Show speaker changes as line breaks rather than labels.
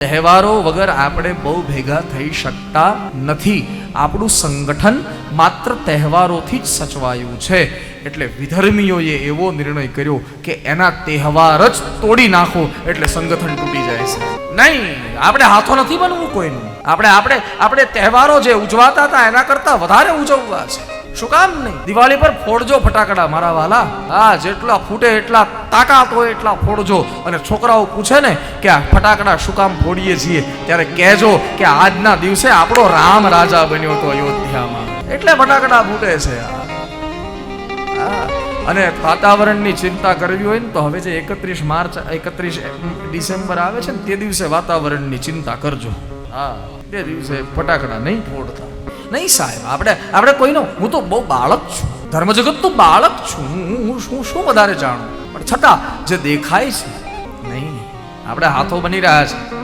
તહેવારો વગર આપણે બહુ ભેગા થઈ શકતા નથી. આપણું સંગઠન માત્ર તહેવારોથી જ સચવાયું છે. એટલે વિધર્મીઓએ એવો નિર્ણય કર્યો કે એના તહેવાર જ તોડી નાખો એટલે સંગઠન તૂટી જાય છે. નહીં, આપણે હાથો નથી બનવું કોઈનું. આપણે તહેવારો જે ઉજવાતા હતા એના કરતા વધારે ઉજવવા છે. શું કામ નહીં? દિવાળી પર ફોડજો ફટાકડા મારા વાલા. હા, જેટલા ફૂટે એટલા તાકાત હોય એટલા ફોડજો. અને છોકરાઓ પૂછે ને કે આ ફટાકડા શું કામ ફોડીએ છીએ, ત્યારે કહેજો કે આજના દિવસે આપણો રામ રાજા બન્યો હતો અયોધ્યામાં, એટલે ફટાકડા ફૂટે છે. અને વાતાવરણની ચિંતા કરવી હોય ને તો હવે જે 31 ડિસેમ્બર આવે છે ને તે દિવસે વાતાવરણની ચિંતા કરજો. હા, તે દિવસે ફટાકડા નહીં ફોડતા. નહીં સાહેબ, આપણે કોઈનો, હું તો બહુ બાળક છું, ધર્મ જગતનું બાળક છું, હું શું વધારે જાણું, પણ છતાં જે દેખાય છે નહીં, આપણે હાથો બની રહ્યા છે.